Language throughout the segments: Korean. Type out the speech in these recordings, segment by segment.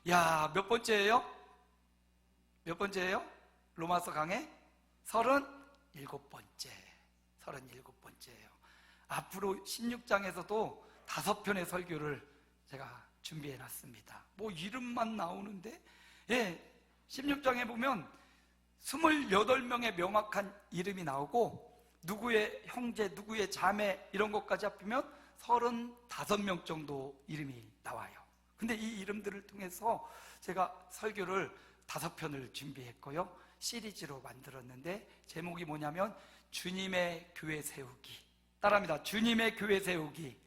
야, 몇 번째예요? 몇 번째예요? 로마서 강의 37번째. 37번째예요. 앞으로 16장에서도 5편의 설교를 제가 준비해 놨습니다. 뭐 이름만 나오는데, 16장에 보면 28명의 명확한 이름이 나오고, 누구의 형제, 누구의 자매 이런 것까지 합하면 35명 정도 이름이 나와요. 근데 이 이름들을 통해서 제가 설교를 5편을 준비했고요, 시리즈로 만들었는데, 제목이 뭐냐면 주님의 교회 세우기. 따라합니다. 주님의 교회 세우기.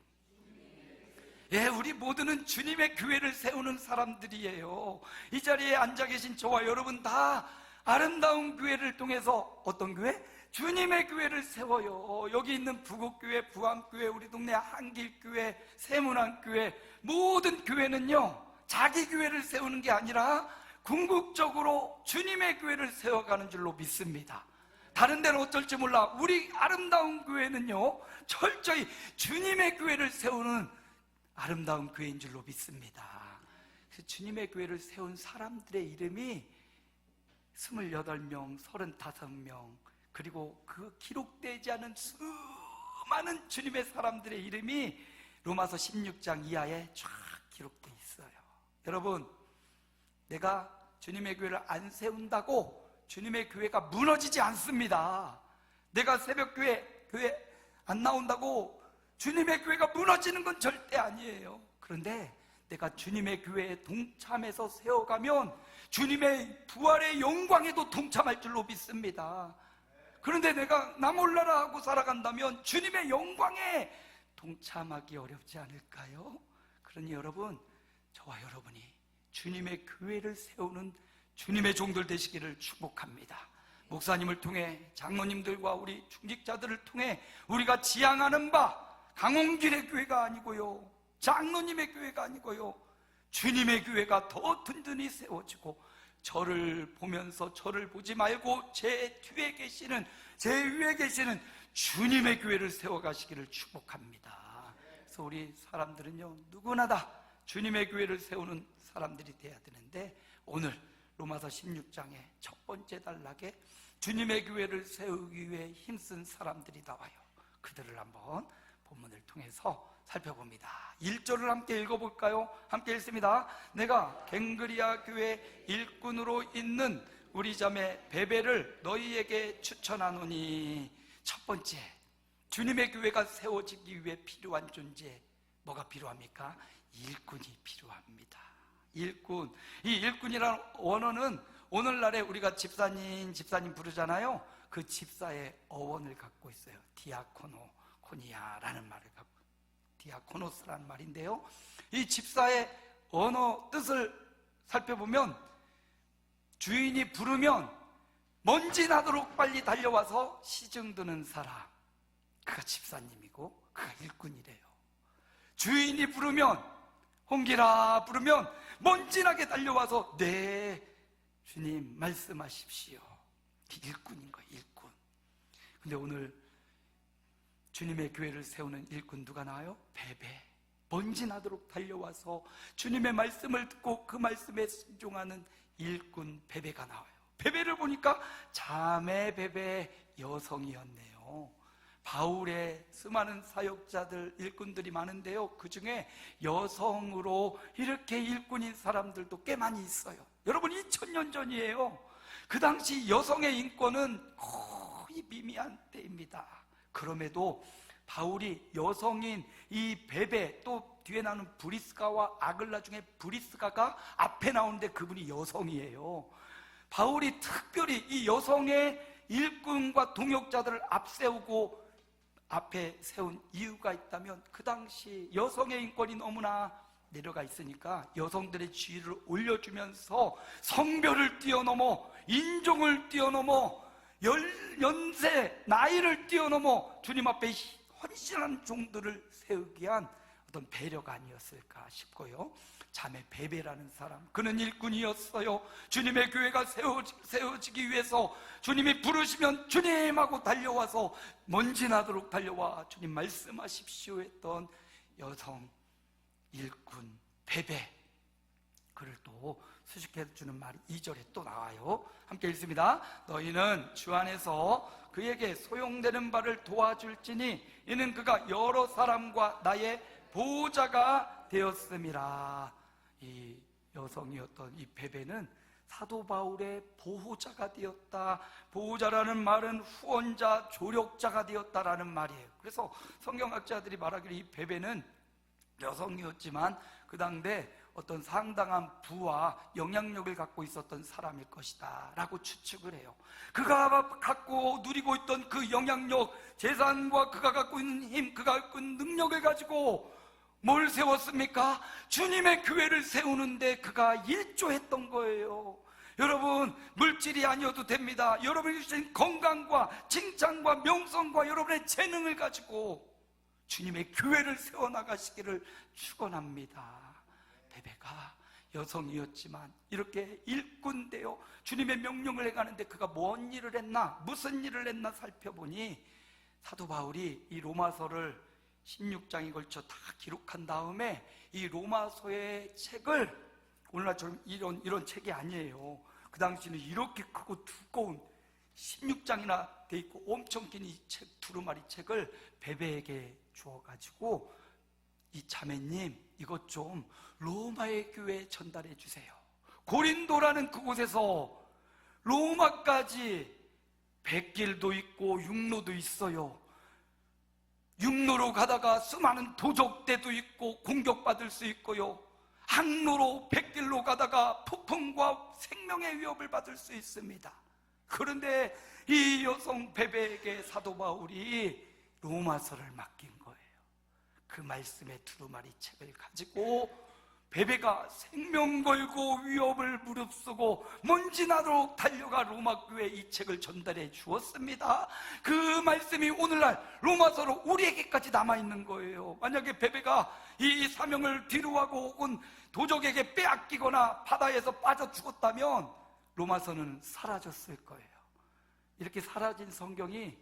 우리 모두는 주님의 교회를 세우는 사람들이에요. 이 자리에 앉아 계신 저와 여러분 다 아름다운 교회를 통해서 어떤 교회? 주님의 교회를 세워요. 여기 있는 부곡교회, 부암교회, 우리 동네 한길교회, 세문안교회, 모든 교회는요, 자기 교회를 세우는 게 아니라 궁극적으로 주님의 교회를 세워가는 줄로 믿습니다. 다른 데는 어떨지 몰라, 우리 아름다운 교회는요, 철저히 주님의 교회를 세우는 아름다운 교회인 줄로 믿습니다. 그래서 주님의 교회를 세운 사람들의 이름이 28명, 35명, 그리고 그 기록되지 않은 수많은 주님의 사람들의 이름이 로마서 16장 이하에 쫙 기록되어 있어요. 여러분, 내가 주님의 교회를 안 세운다고 주님의 교회가 무너지지 않습니다. 내가 새벽교회 안 나온다고 주님의 교회가 무너지는 건 절대 아니에요. 그런데 내가 주님의 교회에 동참해서 세워가면 주님의 부활의 영광에도 동참할 줄로 믿습니다. 그런데 내가 나 몰라라 하고 살아간다면 주님의 영광에 동참하기 어렵지 않을까요? 그러니 여러분, 저와 여러분이 주님의 교회를 세우는 주님의 종들 되시기를 축복합니다. 목사님을 통해, 장로님들과 우리 중직자들을 통해 우리가 지향하는 바 강홍길의 교회가 아니고요, 장로님의 교회가 아니고요, 주님의 교회가 더 든든히 세워지고, 저를 보면서 저를 보지 말고 제 뒤에 계시는, 제 위에 계시는 주님의 교회를 세워가시기를 축복합니다. 그래서 우리 사람들은요, 누구나 다 주님의 교회를 세우는 사람들이 돼야 되는데, 오늘 로마서 16장의 첫 번째 단락에 주님의 교회를 세우기 위해 힘쓴 사람들이 나와요. 그들을 한번 본문을 통해서 살펴봅니다. 1절을 함께 읽어볼까요? 함께 읽습니다. 내가 갱그리아 교회 일꾼으로 있는 우리 자매 베베를 너희에게 추천하노니. 첫 번째, 주님의 교회가 세워지기 위해 필요한 존재, 뭐가 필요합니까? 일꾼이 필요합니다. 일꾼. 이 일꾼이라는 원어는 오늘날에 우리가 집사님 부르잖아요. 그 집사의 어원을 갖고 있어요. 디아코노코니아라는 말을 갖고, 디아코노스라는 말인데요, 이 집사의 언어 뜻을 살펴보면 주인이 부르면 먼지 나도록 빨리 달려와서 시중드는 사람, 그가 집사님이고 그가 일꾼이래요. 주인이 부르면, 홍기라 부르면 먼지 나게 달려와서 네 주님 말씀하십시오. 일꾼인 거예요, 일꾼. 근데 오늘 주님의 교회를 세우는 일꾼 누가 나와요? 베베. 먼지 나도록 달려와서 주님의 말씀을 듣고 그 말씀에 순종하는 일꾼 베베가 나와요. 베베를 보니까 자매 베베 여성이었네요. 바울의 수많은 사역자들, 일꾼들이 많은데요, 그 중에 여성으로 이렇게 일꾼인 사람들도 꽤 많이 있어요. 여러분, 2000년 전이에요. 그 당시 여성의 인권은 거의 미미한 때입니다. 그럼에도 바울이 여성인 이 베베, 또 뒤에 나오는 브리스가와 아글라 중에 브리스가가 앞에 나오는데 그분이 여성이에요. 바울이 특별히 이 여성의 일꾼과 동역자들을 앞세우고 앞에 세운 이유가 있다면, 그 당시 여성의 인권이 너무나 내려가 있으니까 여성들의 지위를 올려주면서 성별을 뛰어넘어, 인종을 뛰어넘어, 연세, 나이를 뛰어넘어 주님 앞에 헌신한 종들을 세우기 위한 어떤 배려가 아니었을까 싶고요. 자매 베베라는 사람, 그는 일꾼이었어요. 주님의 교회가 세워지기 위해서 주님이 부르시면 주님하고 달려와서 먼지 나도록 달려와 주님 말씀하십시오 했던 여성 일꾼 베베. 그를 또 수식해 주는 말이 2절에 또 나와요. 함께 읽습니다. 너희는 주 안에서 그에게 소용되는 바를 도와줄지니 이는 그가 여러 사람과 나의 보호자가 되었음이라. 이 여성이었던 이 베베는 사도 바울의 보호자가 되었다. 보호자라는 말은 후원자, 조력자가 되었다라는 말이에요. 그래서 성경학자들이 말하기를 이 베베는 여성이었지만 그 당대 어떤 상당한 부와 영향력을 갖고 있었던 사람일 것이다 라고 추측을 해요. 그가 갖고 누리고 있던 그 영향력, 재산과 그가 갖고 있는 힘, 그가 갖고 있는 능력을 가지고 뭘 세웠습니까? 주님의 교회를 세우는데 그가 일조했던 거예요. 여러분, 물질이 아니어도 됩니다. 여러분이 주신 건강과 칭찬과 명성과 여러분의 재능을 가지고 주님의 교회를 세워나가시기를 축원합니다. 베베가 여성이었지만 이렇게 일꾼되어 주님의 명령을 해가는데 그가 뭔 일을 했나, 무슨 일을 했나 살펴보니 사도 바울이 이 로마서를 16장에 걸쳐 다 기록한 다음에 이 로마서의 책을, 오늘날처럼 이런 책이 아니에요. 그 당시는 이렇게 크고 두꺼운 16장이나 돼 있고 엄청 긴 이 책, 두루마리 책을 베베에게 주어가지고 이 자매님 이것 좀 로마의 교회에 전달해 주세요. 고린도라는 그곳에서 로마까지 백길도 있고 육로도 있어요. 육로로 가다가 수많은 도적대도 있고 공격받을 수 있고요, 항로로 백길로 가다가 폭풍과 생명의 위협을 받을 수 있습니다. 그런데 이 여성 베베에게 사도 바울이 로마서를 맡긴 거예요. 그 말씀의 두루마리 책을 가지고 베베가 생명 걸고 위협을 무릅쓰고 먼지 나도록 달려가 로마 교회에 이 책을 전달해 주었습니다. 그 말씀이 오늘날 로마서로 우리에게까지 남아있는 거예요. 만약에 베베가 이 사명을 뒤로하고 혹은 도적에게 빼앗기거나 바다에서 빠져 죽었다면 로마서는 사라졌을 거예요. 이렇게 사라진 성경이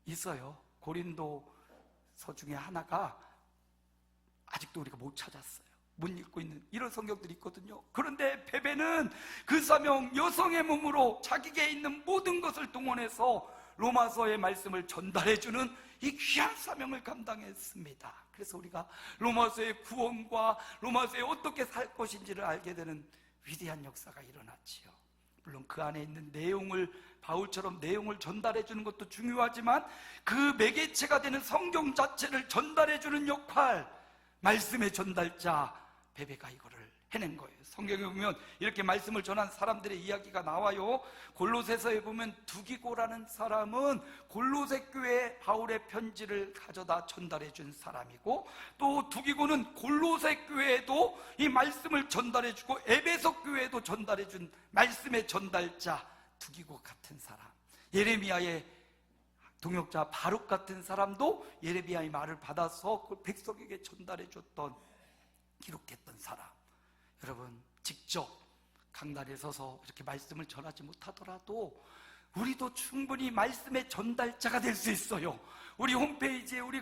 있어요. 고린도서 중에 하나가 아직도 우리가 못 찾았어요. 못 읽고 있는 이런 성경들이 있거든요. 그런데 베베는 그 사명, 여성의 몸으로 자기에게 있는 모든 것을 동원해서 로마서의 말씀을 전달해주는 이 귀한 사명을 감당했습니다. 그래서 우리가 로마서의 구원과 로마서에 어떻게 살 것인지를 알게 되는 위대한 역사가 일어났지요. 물론 그 안에 있는 내용을, 바울처럼 내용을 전달해주는 것도 중요하지만 그 매개체가 되는 성경 자체를 전달해주는 역할, 말씀의 전달자 베베가 이거를 해낸 거예요. 성경에 보면 이렇게 말씀을 전한 사람들의 이야기가 나와요. 골로새서에 보면 두기고라는 사람은 골로새 교회에 바울의 편지를 가져다 전달해 준 사람이고, 또 두기고는 골로새 교회에도 이 말씀을 전달해 주고 에베소 교회에도 전달해 준 말씀의 전달자 두기고 같은 사람, 예레미야의 동역자 바룩 같은 사람도 예레미야의 말을 받아서 그 백성에게 전달해 줬던, 기록했던 사람. 여러분, 직접 강단에 서서 이렇게 말씀을 전하지 못하더라도 우리도 충분히 말씀의 전달자가 될 수 있어요. 우리 홈페이지에 우리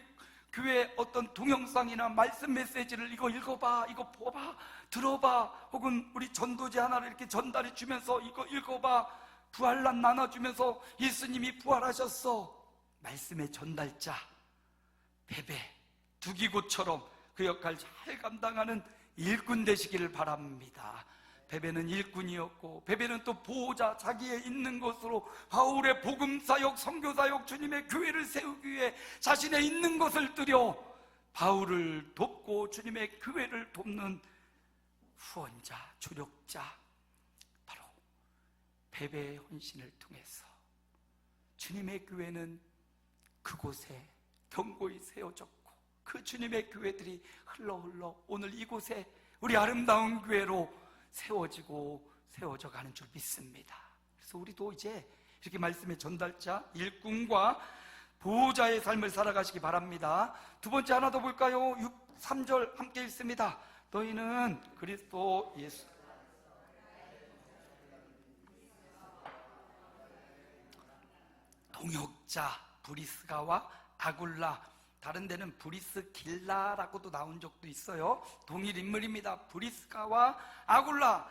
교회 어떤 동영상이나 말씀 메시지를 이거 읽어봐, 이거 봐봐, 들어봐, 혹은 우리 전도제 하나를 이렇게 전달해 주면서 이거 읽어봐, 부활란 나눠주면서 예수님이 부활하셨어. 말씀의 전달자 베베, 두기고처럼 그 역할 잘 감당하는 일꾼 되시기를 바랍니다. 베베는 일꾼이었고, 베베는 또 보호자, 자기의 있는 것으로 바울의 복음사역, 선교사역, 주님의 교회를 세우기 위해 자신의 있는 것을 들여 바울을 돕고 주님의 교회를 돕는 후원자, 조력자, 바로 베베의 헌신을 통해서 주님의 교회는 그곳에 견고히 세워졌고, 그 주님의 교회들이 흘러 오늘 이곳에 우리 아름다운 교회로 세워져 가는 줄 믿습니다. 그래서 우리도 이제 이렇게 말씀의 전달자, 일꾼과 보호자의 삶을 살아가시기 바랍니다. 두 번째 하나 더 볼까요? 3절 함께 읽습니다. 너희는 그리스도 예수 동역자 브리스가와 아굴라, 다른 데는 브리스길라라고도 나온 적도 있어요. 동일 인물입니다. 브리스가와 아굴라.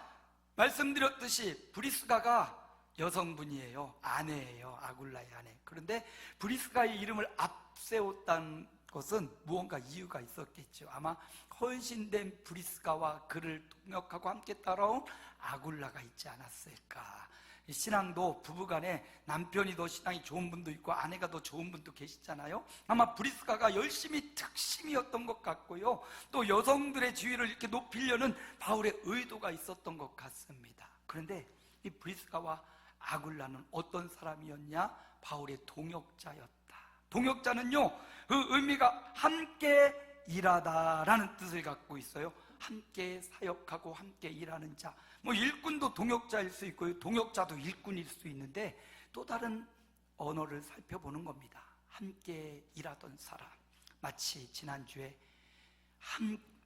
말씀드렸듯이 브리스가가 여성분이에요. 아내예요. 아굴라의 아내. 그런데 브리스가의 이름을 앞세웠다는 것은 무언가 이유가 있었겠죠. 아마 헌신된 브리스가와 그를 동역하고 함께 따라온 아굴라가 있지 않았을까. 신앙도 부부간에 남편이 더 신앙이 좋은 분도 있고 아내가 더 좋은 분도 계시잖아요. 아마 브리스가가 열심히 특심이었던 것 같고요, 또 여성들의 지위를 이렇게 높이려는 바울의 의도가 있었던 것 같습니다. 그런데 이 브리스가와 아굴라는 어떤 사람이었냐? 바울의 동역자였다. 동역자는요, 그 의미가 함께 일하다라는 뜻을 갖고 있어요. 함께 사역하고 함께 일하는 자. 일꾼도 동역자일 수 있고요, 동역자도 일꾼일 수 있는데 또 다른 언어를 살펴보는 겁니다. 함께 일하던 사람. 마치 지난주에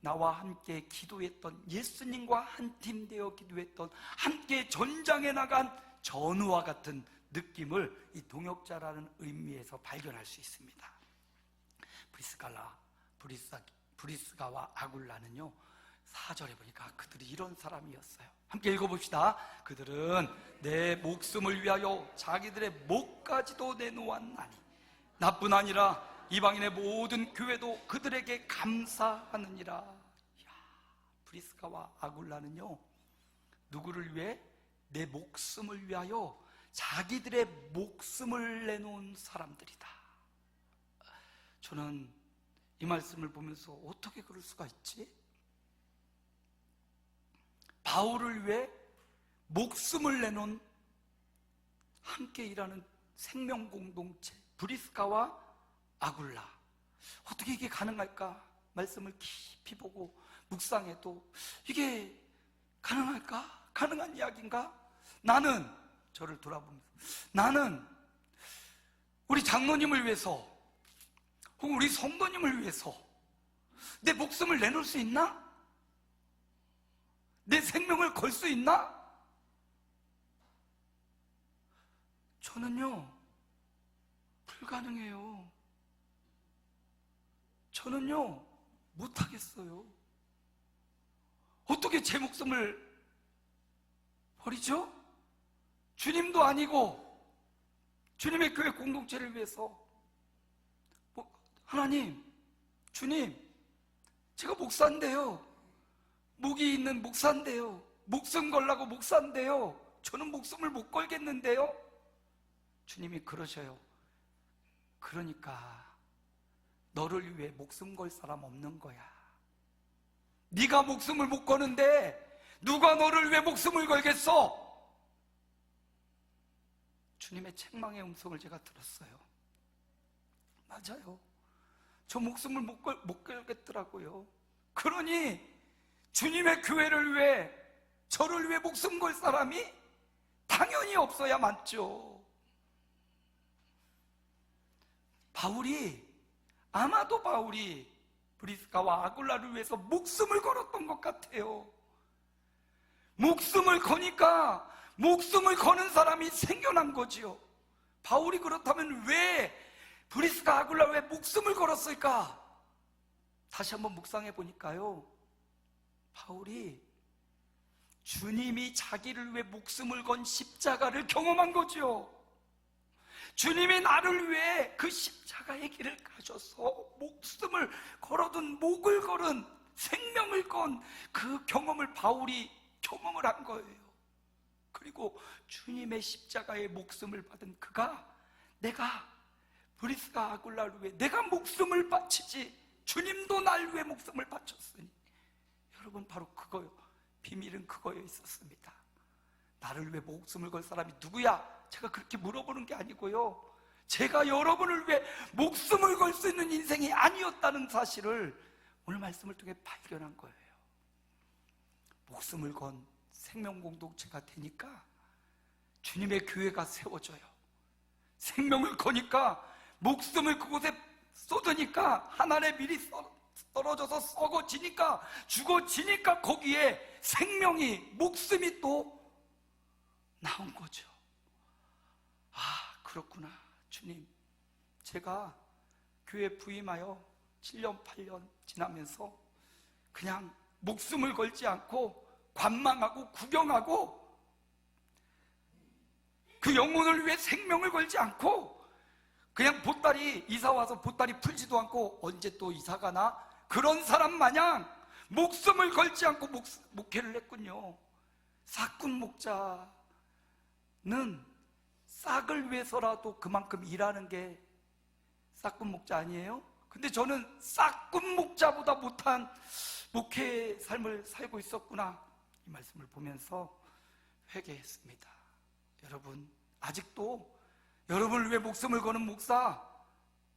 나와 함께 기도했던, 예수님과 한 팀 되어 기도했던, 함께 전장에 나간 전우와 같은 느낌을 이 동역자라는 의미에서 발견할 수 있습니다. 브리스가와 아굴라는요, 4절에 보니까 그들이 이런 사람이었어요. 함께 읽어봅시다. 그들은 내 목숨을 위하여 자기들의 목까지도 내놓았나니 나뿐 아니라 이방인의 모든 교회도 그들에게 감사하느니라. 브리스가와 아굴라는요, 누구를 위해? 내 목숨을 위하여 자기들의 목숨을 내놓은 사람들이다. 저는 이 말씀을 보면서 어떻게 그럴 수가 있지? 바울을 위해 목숨을 내놓은 함께 일하는 생명 공동체 브리스가와 아굴라, 어떻게 이게 가능할까? 말씀을 깊이 보고 묵상해도 이게 가능할까? 가능한 이야기인가? 나는 저를 돌아보면서, 나는 우리 장로님을 위해서 혹은 우리 성도님을 위해서 내 목숨을 내놓을 수 있나? 내 생명을 걸 수 있나? 저는요, 불가능해요. 저는요, 못하겠어요. 어떻게 제 목숨을 버리죠? 주님도 아니고 주님의 교회 공동체를 위해서. 하나님, 주님, 제가 목사인데요, 목이 있는 목사인데요, 목숨 걸라고 목사인데요, 저는 목숨을 못 걸겠는데요? 주님이 그러셔요. 그러니까 너를 위해 목숨 걸 사람 없는 거야. 네가 목숨을 못 거는데 누가 너를 위해 목숨을 걸겠어? 주님의 책망의 음성을 제가 들었어요. 맞아요. 저 목숨을 못 걸겠더라고요. 그러니 주님의 교회를 위해, 저를 위해 목숨 걸 사람이 당연히 없어야 맞죠. 아마도 바울이 브리스가와 아굴라를 위해서 목숨을 걸었던 것 같아요. 목숨을 거니까 목숨을 거는 사람이 생겨난 거지요. 바울이 그렇다면 왜 브리스가 아굴라 왜 목숨을 걸었을까? 다시 한번 묵상해 보니까요, 바울이 주님이 자기를 위해 목숨을 건 십자가를 경험한 거죠. 주님이 나를 위해 그 십자가의 길을 가셔서 목숨을 걸어둔, 목을 걸은, 생명을 건 그 경험을 바울이 경험을 한 거예요. 그리고 주님의 십자가의 목숨을 받은 그가, 내가 브리스가 아굴라를 위해 내가 목숨을 바치지 주님도 날 위해 목숨을 바쳤으니. 여러분, 바로 그거요, 비밀은 그거에 있었습니다. 나를 위해 목숨을 걸 사람이 누구야? 제가 그렇게 물어보는 게 아니고요, 제가 여러분을 위해 목숨을 걸 수 있는 인생이 아니었다는 사실을 오늘 말씀을 통해 발견한 거예요. 목숨을 건 생명 공동체가 되니까 주님의 교회가 세워져요. 생명을 거니까, 목숨을 그곳에 쏟으니까 하늘에 미리 떨어져서 썩어지니까, 죽어지니까 거기에 생명이, 목숨이 또 나온 거죠. 아, 그렇구나. 주님, 제가 교회 부임하여 7년 8년 지나면서 그냥 목숨을 걸지 않고 관망하고 구경하고 그 영혼을 위해 생명을 걸지 않고 그냥 보따리 이사와서 보따리 풀지도 않고 언제 또 이사가나 그런 사람 마냥 목숨을 걸지 않고 목회를 했군요. 싹군 목자는 싹을 위해서라도 그만큼 일하는 게 싹군 목자 아니에요? 근데 저는 싹군 목자보다 못한 목회의 삶을 살고 있었구나, 이 말씀을 보면서 회개했습니다. 여러분, 아직도 여러분을 위해 목숨을 거는 목사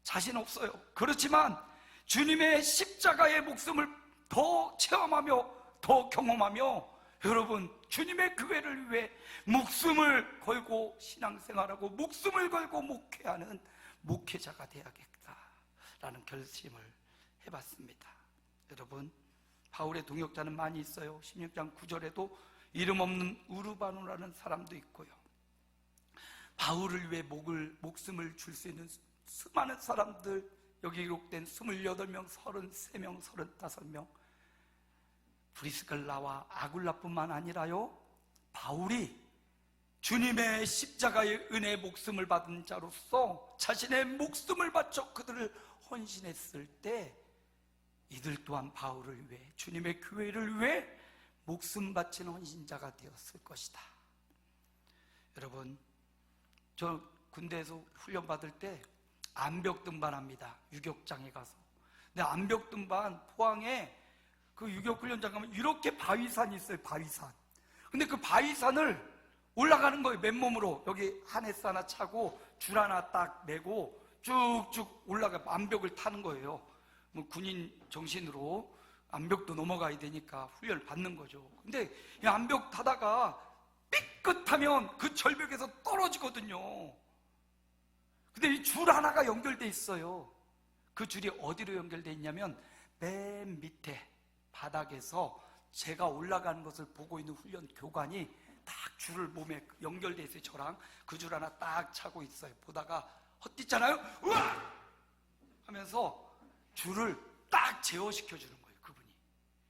자신 없어요. 그렇지만 주님의 십자가의 목숨을 더 체험하며 더 경험하며 여러분, 주님의 교회를 위해 목숨을 걸고 신앙생활하고 목숨을 걸고 목회하는 목회자가 되어야겠다라는 결심을 해봤습니다. 여러분, 바울의 동역자는 많이 있어요. 16장 9절에도 이름 없는 우르바누라는 사람도 있고요. 바울을 위해 목숨을 줄 수 있는 수많은 사람들, 여기 기록된 28명, 33명, 35명, 브리스갈라와 아굴라뿐만 아니라요, 바울이 주님의 십자가의 은혜의 목숨을 받은 자로서 자신의 목숨을 바쳐 그들을 헌신했을 때 이들 또한 바울을 위해, 주님의 교회를 위해 목숨 바친 헌신자가 되었을 것이다. 여러분, 저 군대에서 훈련 받을 때 암벽 등반합니다. 유격장에 가서. 근데 암벽 등반 포항에 그 유격 훈련장 가면 이렇게 바위산이 있어요. 바위산. 근데 그 바위산을 올라가는 거예요. 맨몸으로. 여기 하네스 하나 차고 줄 하나 딱 메고 쭉쭉 올라가 암벽을 타는 거예요. 뭐 군인 정신으로 암벽도 넘어가야 되니까 훈련을 받는 거죠. 근데 이 암벽 타다가 삐끗하면 그 절벽에서 떨어지거든요. 근데 이 줄 하나가 연결돼 있어요. 그 줄이 어디로 연결돼 있냐면 맨 밑에 바닥에서 제가 올라가는 것을 보고 있는 훈련 교관이 딱 줄을 몸에 연결돼 있어요. 저랑 그 줄 하나 딱 차고 있어요. 보다가 헛디잖아요. 우와! 하면서 줄을 딱 제어시켜 주는 거예요, 그분이.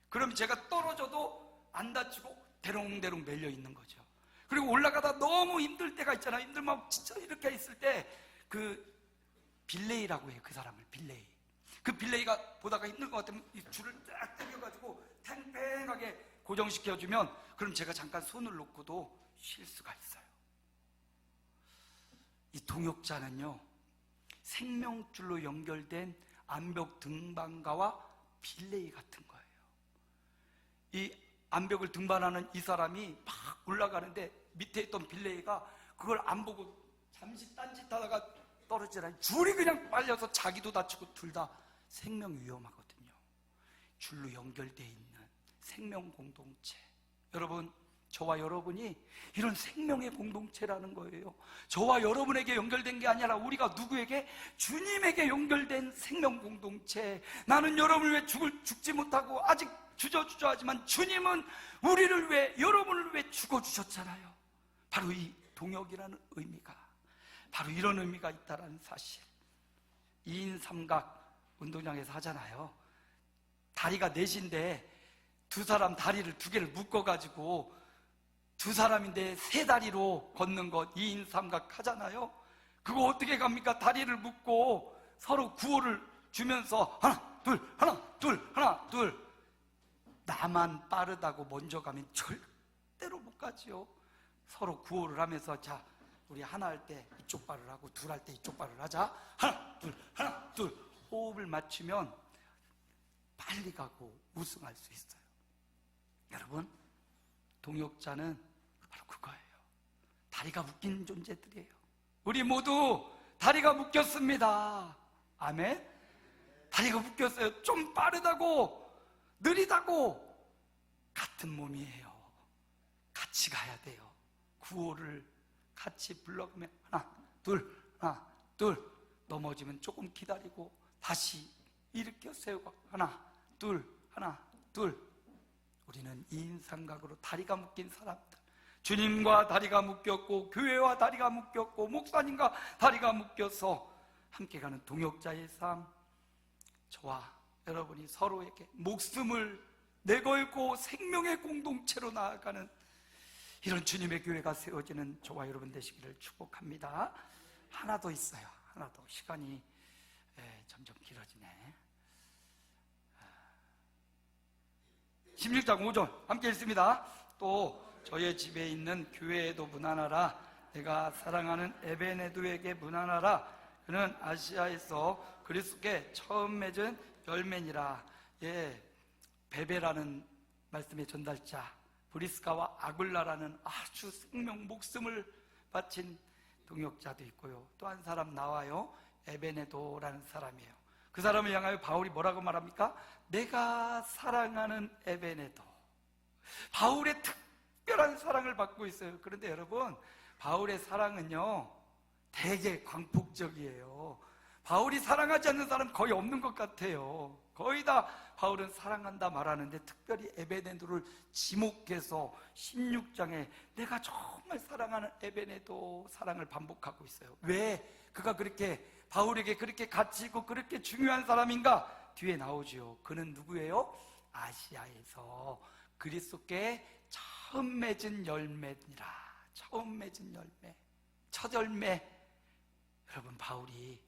그럼 제가 떨어져도 안 다치고 대롱대롱 매려 있는 거죠. 그리고 올라가다 너무 힘들 때가 있잖아요. 힘들면 진짜 이렇게 있을 때 그 빌레이라고 해요. 그 사람을 빌레이. 그 빌레이가 보다가 힘든 것 같으면 이 줄을 딱 당겨가지고 탱탱하게 고정시켜주면 그럼 제가 잠깐 손을 놓고도 쉴 수가 있어요. 이 동역자는요, 생명줄로 연결된 암벽 등반가와 빌레이 같은 거예요. 이 암벽을 등반하는 이 사람이 막 올라가는데 밑에 있던 빌레이가 그걸 안 보고 잠시 딴짓하다가 떨어지잖아요. 줄이 그냥 빨려서 자기도 다치고 둘 다 생명 위험하거든요. 줄로 연결되어 있는 생명 공동체. 여러분, 저와 여러분이 이런 생명의 공동체라는 거예요. 저와 여러분에게 연결된 게 아니라 우리가 누구에게? 주님에게 연결된 생명 공동체. 나는 여러분을 위해 죽지 못하고 아직 주저하지만 주님은 우리를 위해, 여러분을 위해 죽어주셨잖아요. 바로 이 동역이라는 의미가, 바로 이런 의미가 있다는 사실. 2인 삼각 운동장에서 하잖아요. 다리가 넷인데 두 사람 다리를 두 개를 묶어가지고 두 사람인데 세 다리로 걷는 것, 2인 삼각 하잖아요. 그거 어떻게 갑니까? 다리를 묶고 서로 구호를 주면서 하나 둘 하나 둘 하나 둘. 나만 빠르다고 먼저 가면 절대로 못 가지요. 서로 구호를 하면서, 자, 우리 하나 할 때 이쪽 발을 하고 둘 할 때 이쪽 발을 하자. 하나 둘 호흡을 맞추면 빨리 가고 우승할 수 있어요. 여러분, 동역자는 바로 그거예요. 다리가 묶인 존재들이에요. 우리 모두 다리가 묶였습니다. 아멘. 다리가 묶였어요. 좀 빠르다고 느리다고 같은 몸이에요. 같이 가야 돼요. 구호를 같이 불러가면 하나 둘 넘어지면 조금 기다리고 다시 일으켜 세우고 하나 둘 우리는 2인 삼각으로 다리가 묶인 사람들. 주님과 다리가 묶였고 교회와 다리가 묶였고 목사님과 다리가 묶여서 함께 가는 동역자의 삶, 저와 여러분이 서로에게 목숨을 내걸고 생명의 공동체로 나아가는 이런 주님의 교회가 세워지는 저와 여러분 되시기를 축복합니다. 하나 더 있어요. 하나 더. 시간이 점점 길어지네. 16장 5절 함께 읽습니다. 또 저의 집에 있는 교회에도 문안하라. 내가 사랑하는 에베네도에게 문안하라. 그는 아시아에서 그리스도께 처음 맺은 열매니라. 베베라는 말씀의 전달자, 브리스가와 아굴라라는 아주 생명 목숨을 바친 동역자도 있고요. 또 한 사람 나와요. 에베네도라는 사람이에요. 그 사람을 향하여 바울이 뭐라고 말합니까? 내가 사랑하는 에베네도. 바울의 특별한 사랑을 받고 있어요. 그런데 여러분, 바울의 사랑은요 되게 광폭적이에요. 바울이 사랑하지 않는 사람 거의 없는 것 같아요. 거의 다 바울은 사랑한다 말하는데, 특별히 에베네도를 지목해서 16장에 내가 정말 사랑하는 에베네도 사랑을 반복하고 있어요. 왜 그가 그렇게 바울에게 그렇게 가치 있고 그렇게 중요한 사람인가? 뒤에 나오죠. 그는 누구예요? 아시아에서 그리스도께 처음 맺은 열매니라. 처음 맺은 열매, 첫 열매. 여러분, 바울이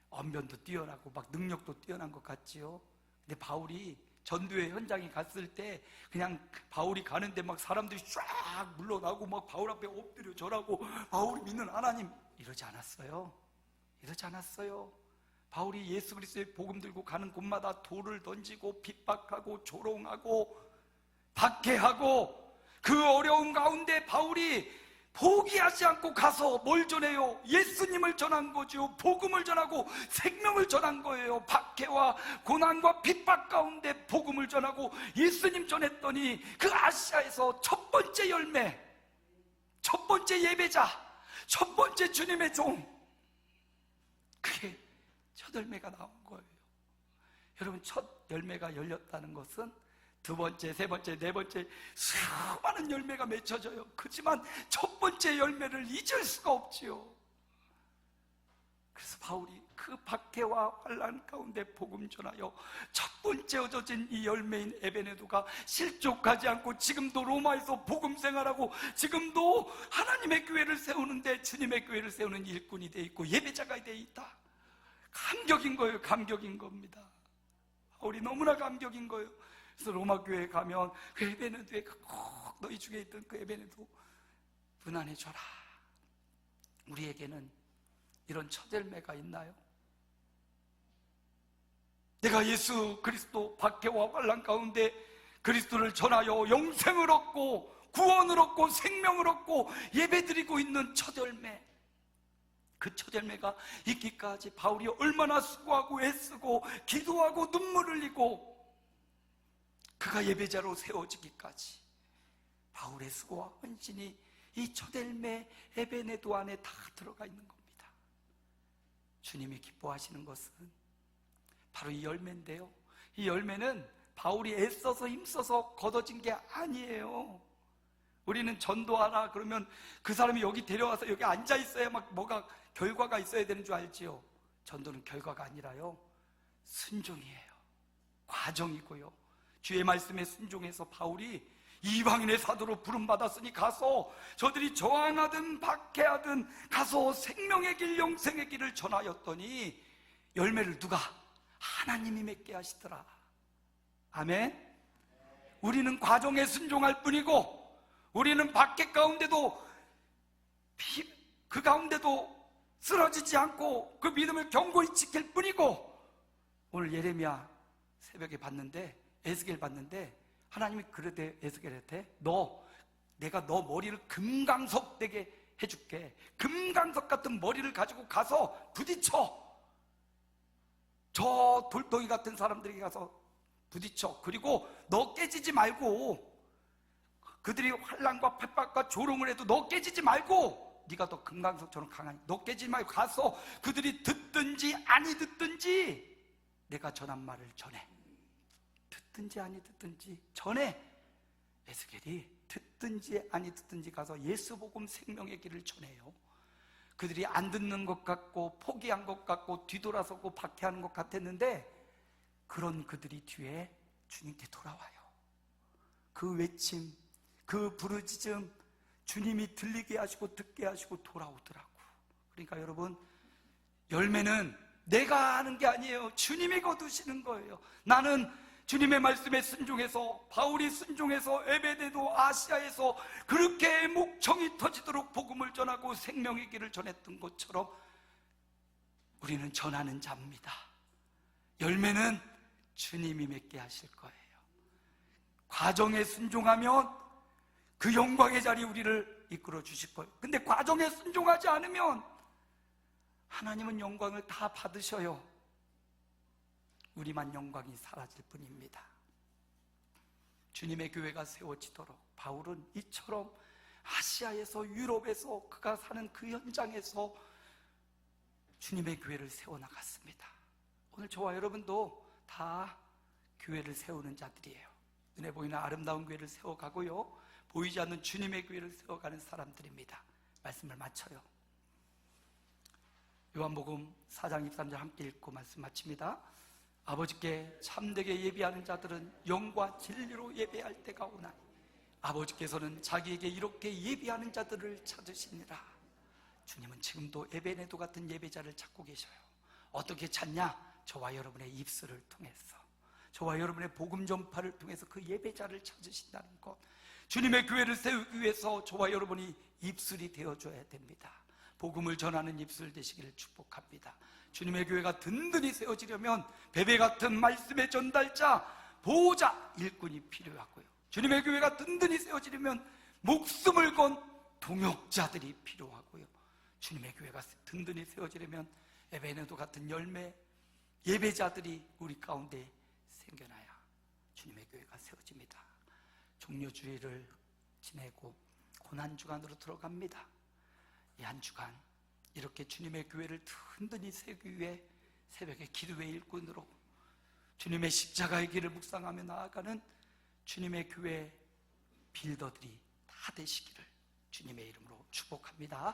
언변도 뛰어나고 막 능력도 뛰어난 것 같지요. 근데 바울이 전도의 현장에 갔을 때 그냥 바울이 가는데 막 사람들이 쫙 물러나고 막 바울 앞에 엎드려 절하고 바울이 믿는 하나님, 이러지 않았어요. 이러지 않았어요. 바울이 예수 그리스도의 복음 들고 가는 곳마다 돌을 던지고 핍박하고 조롱하고 박해하고, 그 어려움 가운데 바울이 포기하지 않고 가서 뭘 전해요? 예수님을 전한 거죠. 복음을 전하고 생명을 전한 거예요. 박해와 고난과 핍박 가운데 복음을 전하고 예수님 전했더니 그 아시아에서 첫 번째 열매, 첫 번째 예배자, 첫 번째 주님의 종, 그게 첫 열매가 나온 거예요. 여러분, 첫 열매가 열렸다는 것은 두 번째, 세 번째, 네 번째 수많은 열매가 맺혀져요. 그렇지만 첫 번째 열매를 잊을 수가 없지요. 그래서 바울이 그 박해와 환난 가운데 복음 전하여 첫 번째 얻어진 이 열매인 에베네도가 실족하지 않고 지금도 로마에서 복음 생활하고 지금도 하나님의 교회를 세우는데, 주님의 교회를 세우는 일꾼이 돼 있고 예배자가 돼 있다. 감격인 거예요. 감격인 겁니다. 바울이 너무나 감격인 거예요. 그래서 로마 교회에 가면 그 에베네도에 꼭 너희 중에 있던 그 에베네도 문안해줘라. 우리에게는 이런 첫 열매가 있나요? 내가 예수 그리스도 박해와 환난 가운데 그리스도를 전하여 영생을 얻고 구원을 얻고 생명을 얻고 예배드리고 있는 첫 열매, 그 첫 열매가 있기까지 바울이 얼마나 수고하고 애쓰고 기도하고 눈물을 흘리고 그가 예배자로 세워지기까지 바울의 수고와 헌신이 이 첫 열매 에베네도 안에 다 들어가 있는 겁니다. 주님이 기뻐하시는 것은 바로 이 열매인데요, 이 열매는 바울이 애써서 힘써서 거둬진 게 아니에요. 우리는 전도하라 그러면 그 사람이 여기 데려와서 여기 앉아 있어야 막 뭐가 결과가 있어야 되는 줄 알지요. 전도는 결과가 아니라요, 순종이에요. 과정이고요. 주의 말씀에 순종해서 바울이 이방인의 사도로 부름받았으니 가서 저들이 저항하든 박해하든 가서 생명의 길, 영생의 길을 전하였더니 열매를 누가? 하나님이 맺게 하시더라. 아멘. 우리는 과정에 순종할 뿐이고, 우리는 박해 가운데도 그 가운데도 쓰러지지 않고 그 믿음을 견고히 지킬 뿐이고, 오늘 예레미야 새벽에 봤는데, 에스겔 봤는데 하나님이 그러대, 에스겔한테 내가 너 머리를 금강석 되게 해줄게. 금강석 같은 머리를 가지고 가서 부딪혀. 저 돌덩이 같은 사람들에게 가서 부딪혀. 그리고 너 깨지지 말고, 그들이 환난과 핍박과 조롱을 해도 너 깨지지 말고, 네가 더 금강석처럼 강하니 너 깨지지 말고 가서 그들이 듣든지 아니 듣든지 내가 전한 말을 전해. 듣든지 아니 듣든지 전해. 에스겔이 듣든지 아니 듣든지 가서 예수 복음 생명의 길을 전해요. 그들이 안 듣는 것 같고 포기한 것 같고 뒤돌아서고 박해하는 것 같았는데, 그런 그들이 뒤에 주님께 돌아와요. 그 외침, 그 부르짖음 주님이 들리게 하시고 듣게 하시고 돌아오더라고. 그러니까 여러분, 열매는 내가 하는 게 아니에요. 주님이 거두시는 거예요. 나는 주님의 말씀에 순종해서, 바울이 순종해서 에베네도 아시아에서 그렇게 목청이 터지도록 복음을 전하고 생명의 길을 전했던 것처럼 우리는 전하는 자입니다. 열매는 주님이 맺게 하실 거예요. 과정에 순종하면 그 영광의 자리 우리를 이끌어 주실 거예요. 근데 과정에 순종하지 않으면 하나님은 영광을 다 받으셔요. 우리만 영광이 사라질 뿐입니다. 주님의 교회가 세워지도록 바울은 이처럼 아시아에서, 유럽에서, 그가 사는 그 현장에서 주님의 교회를 세워나갔습니다. 오늘 저와 여러분도 다 교회를 세우는 자들이에요. 눈에 보이는 아름다운 교회를 세워가고요, 보이지 않는 주님의 교회를 세워가는 사람들입니다. 말씀을 마쳐요. 요한복음 4장 23절 함께 읽고 말씀 마칩니다. 아버지께 참되게 예배하는 자들은 영과 진리로 예배할 때가 오나니 아버지께서는 자기에게 이렇게 예배하는 자들을 찾으시니라. 주님은 지금도 에베네도 같은 예배자를 찾고 계셔요. 어떻게 찾냐? 저와 여러분의 입술을 통해서, 저와 여러분의 복음 전파를 통해서 그 예배자를 찾으신다는 것. 주님의 교회를 세우기 위해서 저와 여러분이 입술이 되어줘야 됩니다. 복음을 전하는 입술 되시기를 축복합니다. 주님의 교회가 든든히 세워지려면 베베 같은 말씀의 전달자, 보호자, 일꾼이 필요하고요, 주님의 교회가 든든히 세워지려면 목숨을 건 동역자들이 필요하고요, 주님의 교회가 든든히 세워지려면 에베네도 같은 열매 예배자들이 우리 가운데 생겨나야 주님의 교회가 세워집니다. 종료주일을 지내고 고난주간으로 들어갑니다. 이 한 주간 이렇게 주님의 교회를 든든히 세우기 위해 새벽에 기도의 일꾼으로 주님의 십자가의 길을 묵상하며 나아가는 주님의 교회 빌더들이 다 되시기를 주님의 이름으로 축복합니다.